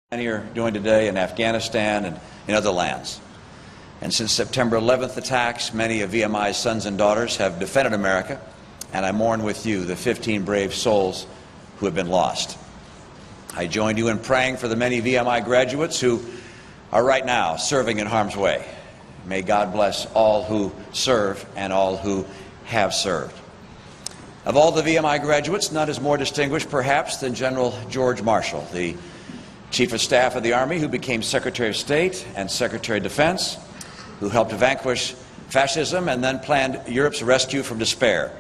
Many are doing today in Afghanistan and in other lands. And since September 11th attacks, many of VMI's sons and daughters have defended America, and I mourn with you the 15 brave souls who have been lost. I join you in praying for the many VMI graduates who are right now serving in harm's way. May God bless all who serve and all who have served. Of all the VMI graduates, none is more distinguished perhaps than General George Marshall, the Chief of Staff of the Army, who became Secretary of State and Secretary of Defense, who helped vanquish fascism and then planned Europe's rescue from despair.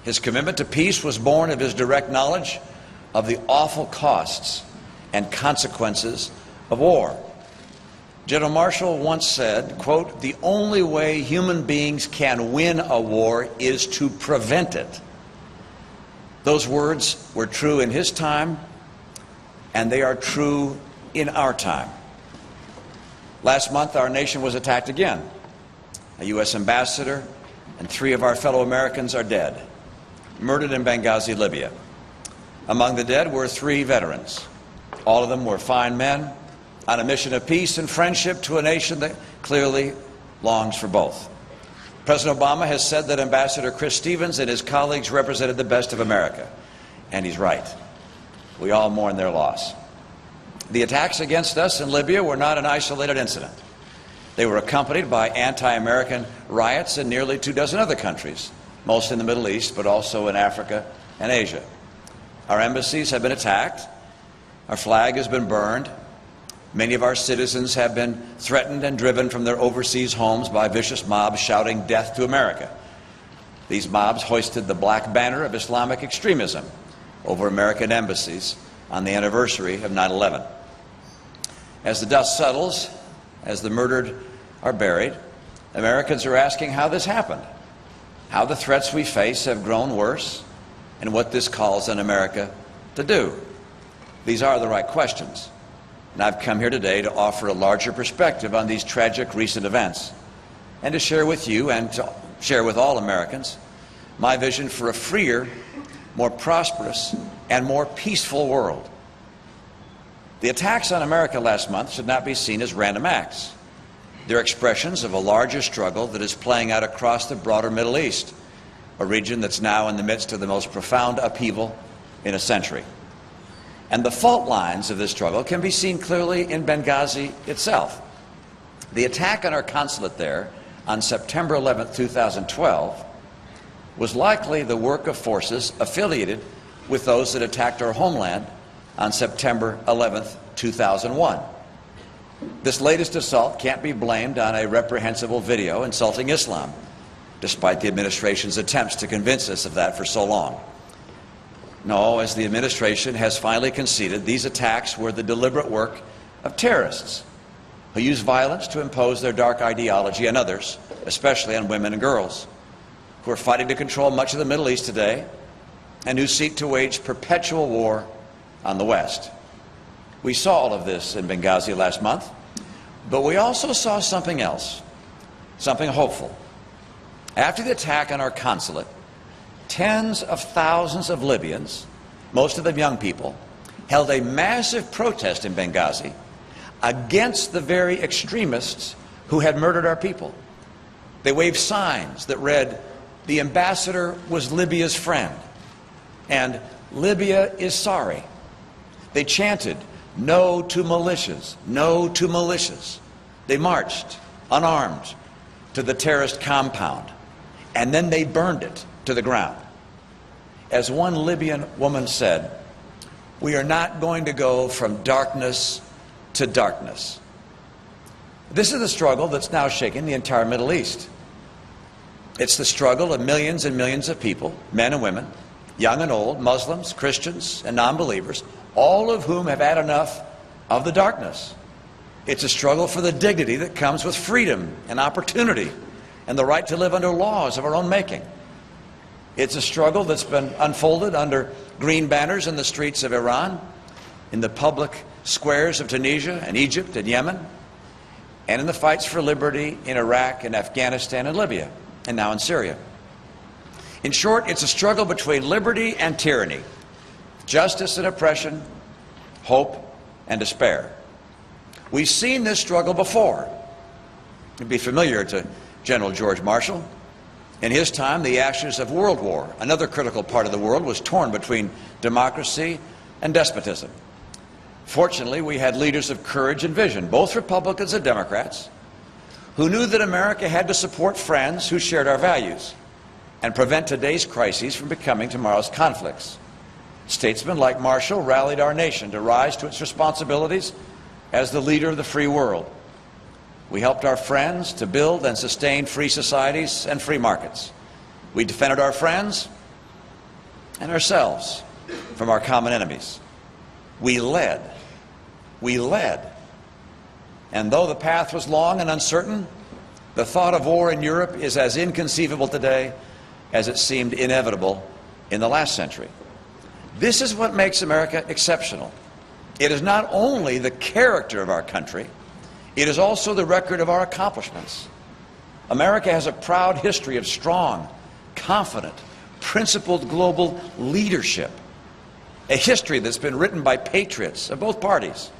His commitment to peace was born of his direct knowledge of the awful costs and consequences of war. General Marshall once said, quote, "The only way human beings can win a war is to prevent it." Those words were true in his time, and they are true in our time. Last month, our nation was attacked again. A U.S. ambassador and 3 of our fellow Americans are dead, murdered in Benghazi, Libya. Among the dead were 3 veterans. All of them were fine men on a mission of peace and friendship to a nation that clearly longs for both. President Obama has said that Ambassador Chris Stevens and his colleagues represented the best of America, and he's right. We all mourn their loss. The attacks against us in Libya were not an isolated incident. They were accompanied by anti-American riots in nearly 24 other countries, most in the Middle East, but also in Africa and Asia. Our embassies have been attacked. Our flag has been burned. Many of our citizens have been threatened and driven from their overseas homes by vicious mobs shouting death to America. These mobs hoisted the black banner of Islamic extremism over American embassies on the anniversary of 9/11. As the dust settles, as the murdered are buried, Americans are asking how this happened, how the threats we face have grown worse, and what this calls on America to do. These are the right questions, and I've come here today to offer a larger perspective on these tragic recent events, and to share with you and to share with all Americans my vision for a freer, more prosperous, and more peaceful world. The attacks on America last month should not be seen as random acts. They're expressions of a larger struggle that is playing out across the broader Middle East, a region that's now in the midst of the most profound upheaval in a century. And the fault lines of this struggle can be seen clearly in Benghazi itself. The attack on our consulate there on September 11, 2012, was likely the work of forces affiliated with those that attacked our homeland on September 11, 2001. This latest assault can't be blamed on a reprehensible video insulting Islam, despite the administration's attempts to convince us of that for so long. No, as the administration has finally conceded, these attacks were the deliberate work of terrorists who use violence to impose their dark ideology on others, especially on women and girls, who are fighting to control much of the Middle East today and who seek to wage perpetual war on the West. We saw all of this in Benghazi last month, but we also saw something else, something hopeful. After the attack on our consulate, tens of thousands of Libyans, most of them young people, held a massive protest in Benghazi against the very extremists who had murdered our people. They waved signs that read, "The ambassador was Libya's friend," and "Libya is sorry." They chanted, "No to militias, no to militias." They marched, unarmed, to the terrorist compound, and then they burned it to the ground. As one Libyan woman said, "We are not going to go from darkness to darkness." This is the struggle that's now shaking the entire Middle East. It's the struggle of millions and millions of people, men and women, young and old, Muslims, Christians, and non-believers, all of whom have had enough of the darkness. It's a struggle for the dignity that comes with freedom and opportunity and the right to live under laws of our own making. It's a struggle that's been unfolded under green banners in the streets of Iran, in the public squares of Tunisia and Egypt and Yemen, and in the fights for liberty in Iraq and Afghanistan and Libya, and now in Syria. In short, it's a struggle between liberty and tyranny, justice and oppression, hope and despair. We've seen this struggle before. It'd be familiar to General George Marshall. In his time, the ashes of World War, another critical part of the world, was torn between democracy and despotism. Fortunately, we had leaders of courage and vision, both Republicans and Democrats, who knew that America had to support friends who shared our values and prevent today's crises from becoming tomorrow's conflicts. Statesmen like Marshall rallied our nation to rise to its responsibilities as the leader of the free world. We helped our friends to build and sustain free societies and free markets. We defended our friends and ourselves from our common enemies. We led. We led. And though the path was long and uncertain, the thought of war in Europe is as inconceivable today as it seemed inevitable in the last century. This is what makes America exceptional. It is not only the character of our country, it is also the record of our accomplishments. America has a proud history of strong, confident, principled global leadership, a history that's been written by patriots of both parties.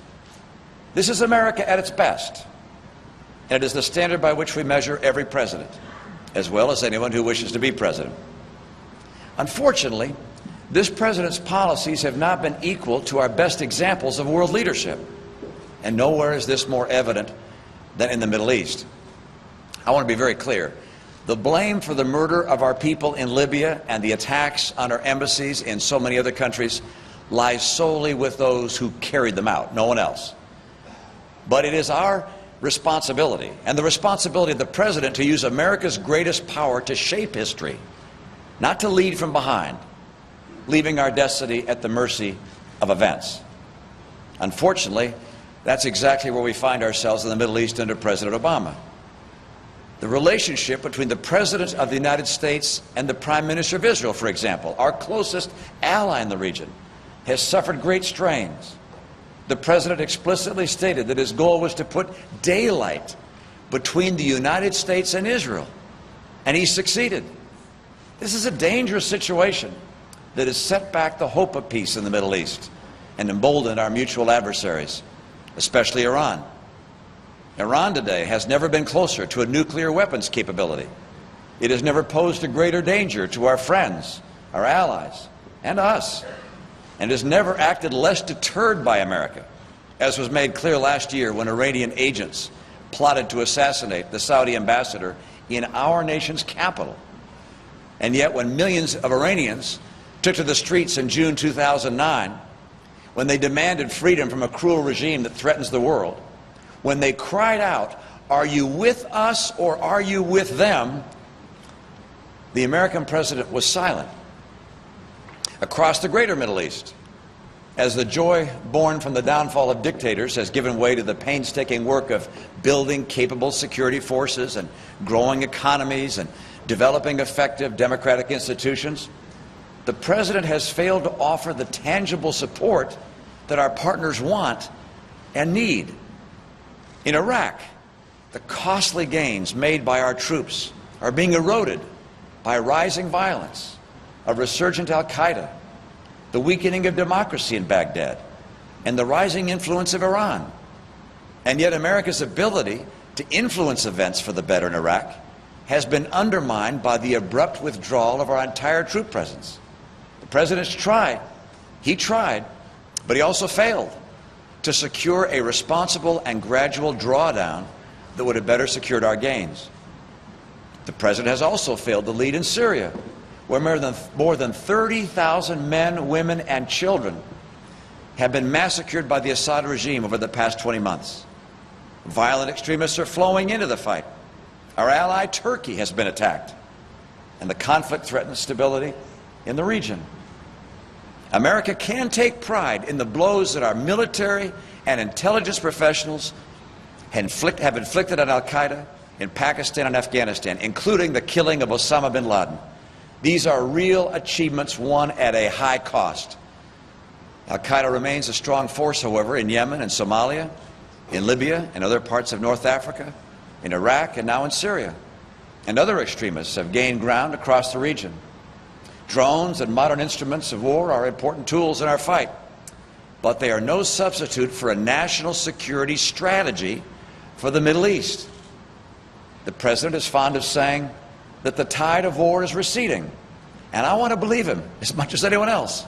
This is America at its best, and it is the standard by which we measure every president, as well as anyone who wishes to be president. Unfortunately, this president's policies have not been equal to our best examples of world leadership, and nowhere is this more evident than in the Middle East. I want to be very clear. The blame for the murder of our people in Libya and the attacks on our embassies in so many other countries lies solely with those who carried them out, no one else. But it is our responsibility and the responsibility of the president to use America's greatest power to shape history, not to lead from behind, leaving our destiny at the mercy of events. Unfortunately, that's exactly where we find ourselves in the Middle East under President Obama. The relationship between the President of the United States and the Prime Minister of Israel, for example, our closest ally in the region, has suffered great strains. The President explicitly stated that his goal was to put daylight between the United States and Israel, and he succeeded. This is a dangerous situation that has set back the hope of peace in the Middle East and emboldened our mutual adversaries, especially Iran. Iran today has never been closer to a nuclear weapons capability. It has never posed a greater danger to our friends, our allies, and us, and has never acted less deterred by America, as was made clear last year when Iranian agents plotted to assassinate the Saudi ambassador in our nation's capital. And yet when millions of Iranians took to the streets in June 2009, when they demanded freedom from a cruel regime that threatens the world, when they cried out, "Are you with us or are you with them?" the American president was silent. Across the greater Middle East, as the joy born from the downfall of dictators has given way to the painstaking work of building capable security forces and growing economies and developing effective democratic institutions, the president has failed to offer the tangible support that our partners want and need. In Iraq, the costly gains made by our troops are being eroded by rising violence, a resurgent al-Qaeda, the weakening of democracy in Baghdad, and the rising influence of Iran. And yet America's ability to influence events for the better in Iraq has been undermined by the abrupt withdrawal of our entire troop presence. The president's tried. He tried, but he also failed to secure a responsible and gradual drawdown that would have better secured our gains. The president has also failed to lead in Syria, where more than 30,000 men, women, and children have been massacred by the Assad regime over the past 20 months. Violent extremists are flowing into the fight. Our ally Turkey has been attacked, and the conflict threatens stability in the region. America can take pride in the blows that our military and intelligence professionals have inflicted on al-Qaeda in Pakistan and Afghanistan, including the killing of Osama bin Laden. These are real achievements won at a high cost. Al-Qaeda remains a strong force, however, in Yemen and Somalia, in Libya and other parts of North Africa, in Iraq and now in Syria. And other extremists have gained ground across the region. Drones and modern instruments of war are important tools in our fight. but they are no substitute for a national security strategy for the Middle East. The President is fond of saying that the tide of war is receding, and I want to believe him as much as anyone else.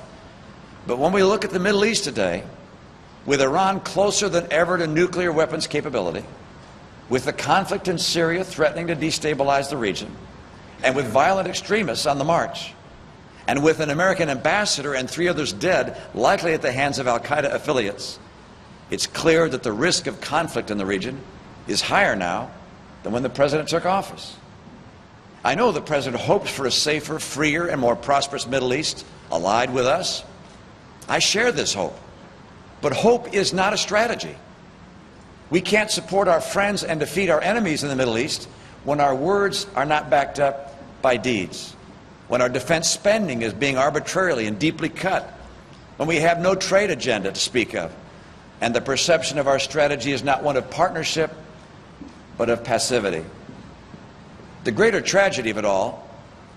But when we look at the Middle East today, with Iran closer than ever to nuclear weapons capability, with the conflict in Syria threatening to destabilize the region, and with violent extremists on the march, and with an American ambassador and 3 others dead, likely at the hands of al-Qaeda affiliates, it's clear that the risk of conflict in the region is higher now than when the President took office. I know the President hopes for a safer, freer, and more prosperous Middle East allied with us. I share this hope. But hope is not a strategy. We can't support our friends and defeat our enemies in the Middle East when our words are not backed up by deeds, when our defense spending is being arbitrarily and deeply cut, when we have no trade agenda to speak of, and the perception of our strategy is not one of partnership, but of passivity. The greater tragedy of it all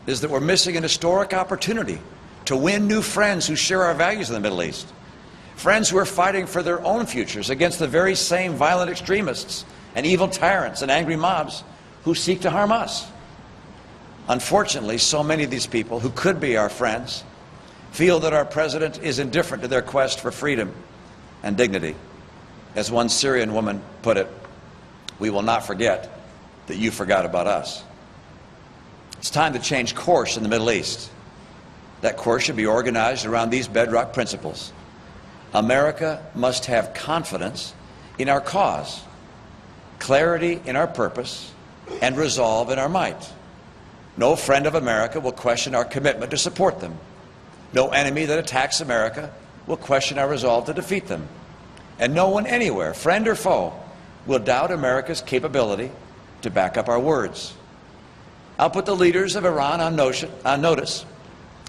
is that we're missing an historic opportunity to win new friends who share our values in the Middle East. Friends who are fighting for their own futures against the very same violent extremists and evil tyrants and angry mobs who seek to harm us. Unfortunately, so many of these people who could be our friends feel that our President is indifferent to their quest for freedom and dignity. As one Syrian woman put it, we will not forget that you forgot about us. It's time to change course in the Middle East. That course should be organized around these bedrock principles. America must have confidence in our cause, clarity in our purpose, and resolve in our might. No friend of America will question our commitment to support them. No enemy that attacks America will question our resolve to defeat them. And no one anywhere, friend or foe, will doubt America's capability to back up our words. I'll put the leaders of Iran on notice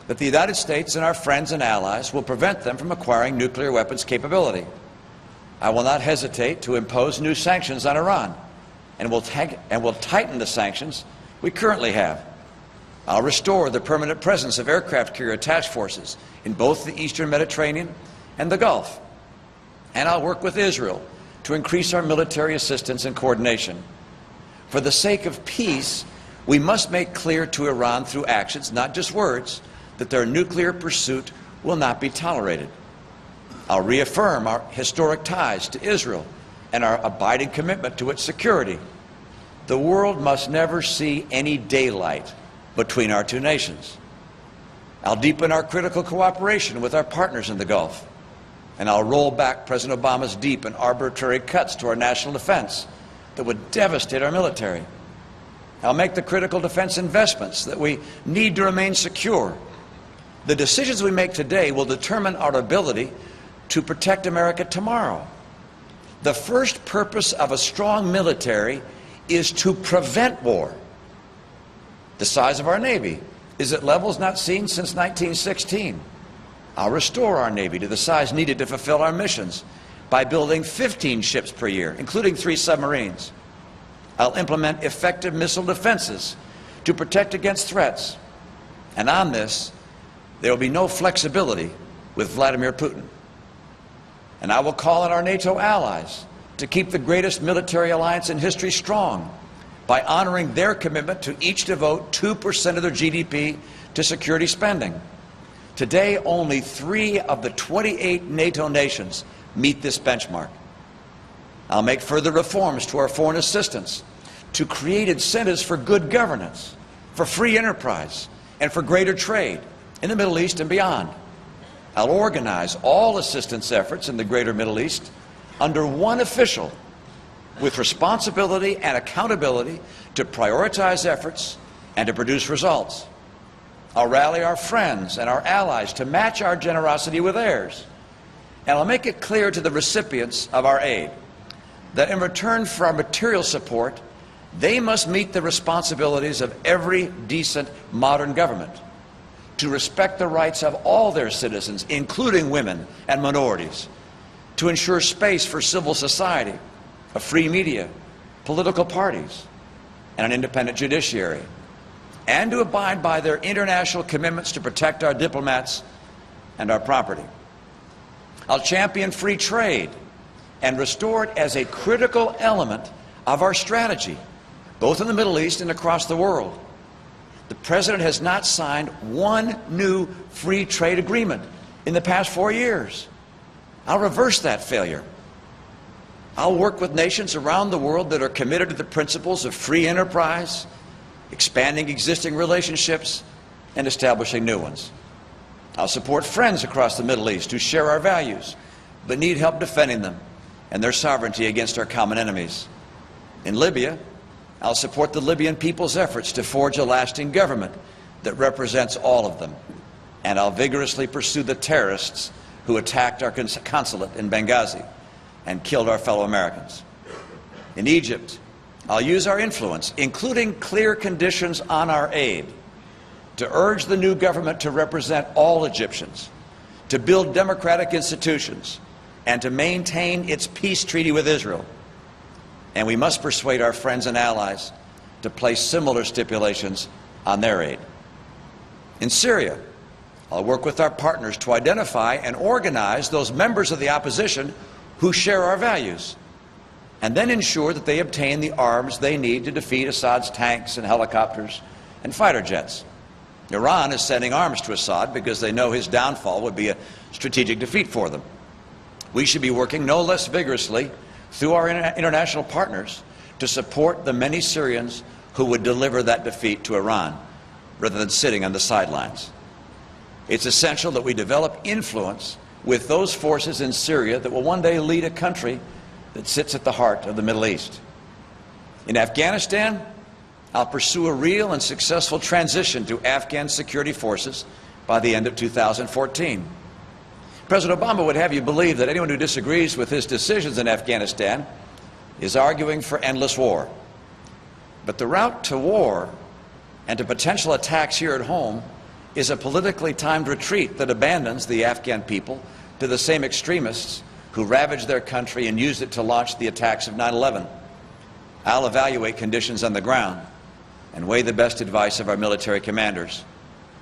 that the United States and our friends and allies will prevent them from acquiring nuclear weapons capability. I will not hesitate to impose new sanctions on Iran, and will tighten the sanctions we currently have. I'll restore the permanent presence of aircraft carrier task forces in both the Eastern Mediterranean and the Gulf. And I'll work with Israel to increase our military assistance and coordination. For the sake of peace, we must make clear to Iran through actions, not just words, that their nuclear pursuit will not be tolerated. I'll reaffirm our historic ties to Israel and our abiding commitment to its security. The world must never see any daylight between our two nations. I'll deepen our critical cooperation with our partners in the Gulf, and I'll roll back President Obama's deep and arbitrary cuts to our national defense that would devastate our military. I'll make the critical defense investments that we need to remain secure. The decisions we make today will determine our ability to protect America tomorrow. The first purpose of a strong military is to prevent war. The size of our Navy is at levels not seen since 1916. I'll restore our Navy to the size needed to fulfill our missions by building 15 ships per year, including 3 submarines. I'll implement effective missile defenses to protect against threats. And on this, there will be no flexibility with Vladimir Putin. And I will call on our NATO allies to keep the greatest military alliance in history strong by honoring their commitment to each devote 2% of their GDP to security spending. Today, only 3 of the 28 NATO nations meet this benchmark. I'll make further reforms to our foreign assistance to create incentives for good governance, for free enterprise, and for greater trade in the Middle East and beyond. I'll organize all assistance efforts in the greater Middle East under one official with responsibility and accountability to prioritize efforts and to produce results. I'll rally our friends and our allies to match our generosity with theirs. And I'll make it clear to the recipients of our aid that in return for our material support, they must meet the responsibilities of every decent modern government to respect the rights of all their citizens, including women and minorities, to ensure space for civil society, a free media, political parties, and an independent judiciary, and to abide by their international commitments to protect our diplomats and our property. I'll champion free trade and restore it as a critical element of our strategy, both in the Middle East and across the world. The President has not signed one new free trade agreement in the past 4 years. I'll reverse that failure. I'll work with nations around the world that are committed to the principles of free enterprise, expanding existing relationships, and establishing new ones. I'll support friends across the Middle East who share our values, but need help defending them and their sovereignty against our common enemies. In Libya, I'll support the Libyan people's efforts to forge a lasting government that represents all of them. And I'll vigorously pursue the terrorists who attacked our consulate in Benghazi and killed our fellow Americans. In Egypt, I'll use our influence, including clear conditions on our aid, to urge the new government to represent all Egyptians, to build democratic institutions, and to maintain its peace treaty with Israel. And we must persuade our friends and allies to place similar stipulations on their aid. In Syria, I'll work with our partners to identify and organize those members of the opposition who share our values, and then ensure that they obtain the arms they need to defeat Assad's tanks and helicopters and fighter jets. Iran is sending arms to Assad because they know his downfall would be a strategic defeat for them. We should be working no less vigorously through our international partners to support the many Syrians who would deliver that defeat to Iran rather than sitting on the sidelines. It's essential that we develop influence with those forces in Syria that will one day lead a country that sits at the heart of the Middle East. In Afghanistan, I'll pursue a real and successful transition to Afghan security forces by the end of 2014. President Obama would have you believe that anyone who disagrees with his decisions in Afghanistan is arguing for endless war. But the route to war and to potential attacks here at home is a politically timed retreat that abandons the Afghan people to the same extremists who ravaged their country and used it to launch the attacks of 9/11. I'll evaluate conditions on the ground and weigh the best advice of our military commanders,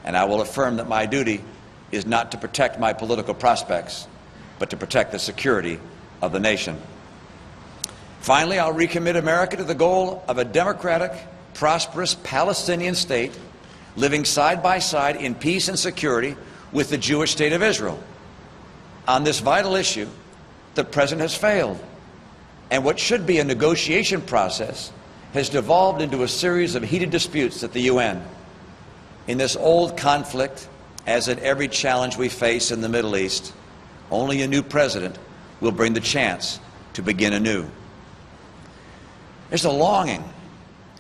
and I will affirm that my duty is not to protect my political prospects, but to protect the security of the nation. Finally, I'll recommit America to the goal of a democratic, prosperous Palestinian state living side by side in peace and security with the Jewish state of Israel. On this vital issue, the President has failed, and what should be a negotiation process has devolved into a series of heated disputes at the UN. In this old conflict, as in every challenge we face in the Middle East, only a new president will bring the chance to begin anew. There's a longing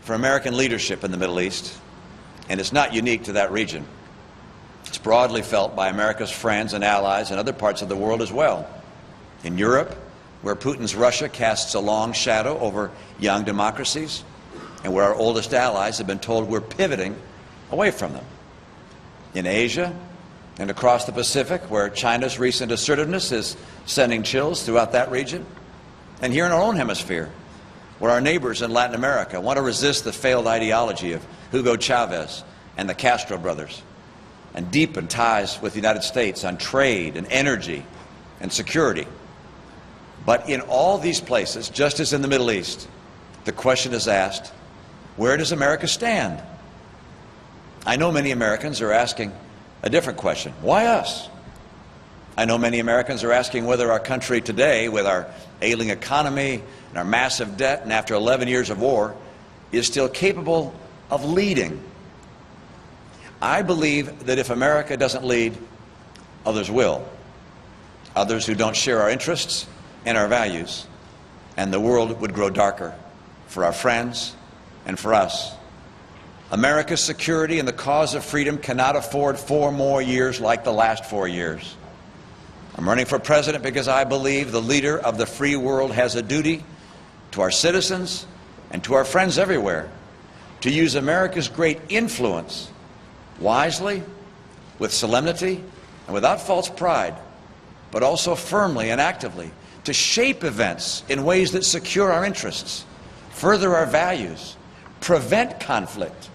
for American leadership in the Middle East, and it's not unique to that region. It's broadly felt by America's friends and allies in other parts of the world as well. In Europe, where Putin's Russia casts a long shadow over young democracies, and where our oldest allies have been told we're pivoting away from them. In Asia and across the Pacific, where China's recent assertiveness is sending chills throughout that region. And here in our own hemisphere, where our neighbors in Latin America want to resist the failed ideology of Hugo Chavez and the Castro brothers, and deepen ties with the United States on trade and energy and security. But in all these places, just as in the Middle East, the question is asked, where does America stand? I know many Americans are asking a different question. Why us? I know many Americans are asking whether our country today, with our ailing economy and our massive debt, and after 11 years of war, is still capable of leading. I believe that if America doesn't lead, others will. Others who don't share our interests and our values, and the world would grow darker for our friends and for us. America's security and the cause of freedom cannot afford 4 more years like the last 4 years. I'm running for president because I believe the leader of the free world has a duty to our citizens and to our friends everywhere to use America's great influence wisely, with solemnity, and without false pride, but also firmly and actively, to shape events in ways that secure our interests, further our values, prevent conflict,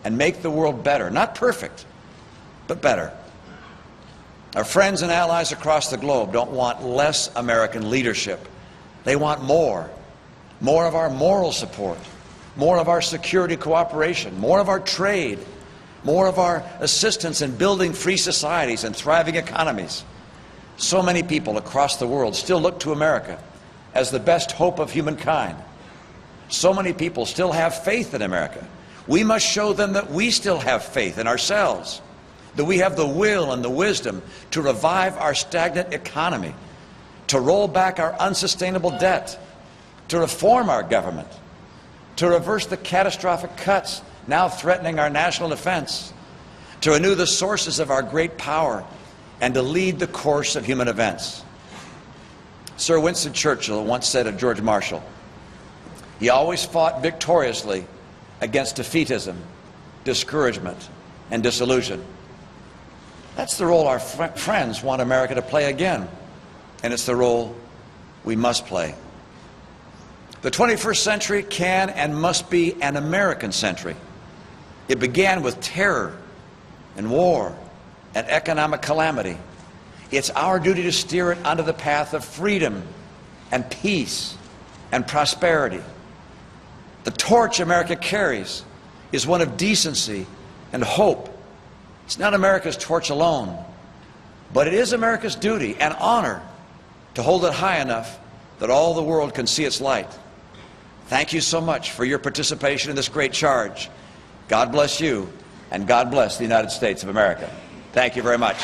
and make the world better. Not perfect, but better. Our friends and allies across the globe don't want less American leadership. They want more. More of our moral support, more of our security cooperation, more of our trade, more of our assistance in building free societies and thriving economies. So many people across the world still look to America as the best hope of humankind. So many people still have faith in America. We must show them that we still have faith in ourselves, that we have the will and the wisdom to revive our stagnant economy, to roll back our unsustainable debt, to reform our government, to reverse the catastrophic cuts now threatening our national defense, to renew the sources of our great power, and to lead the course of human events. Sir Winston Churchill once said of George Marshall, he always fought victoriously against defeatism, discouragement, and disillusion. That's the role our friends want America to play again, and it's the role we must play. The 21st century can and must be an American century. It began with terror and war and economic calamity. It's our duty to steer it onto the path of freedom and peace and prosperity. The torch America carries is one of decency and hope. It's not America's torch alone, but it is America's duty and honor to hold it high enough that all the world can see its light. Thank you so much for your participation in this great charge. God bless you, and God bless the United States of America. Thank you very much.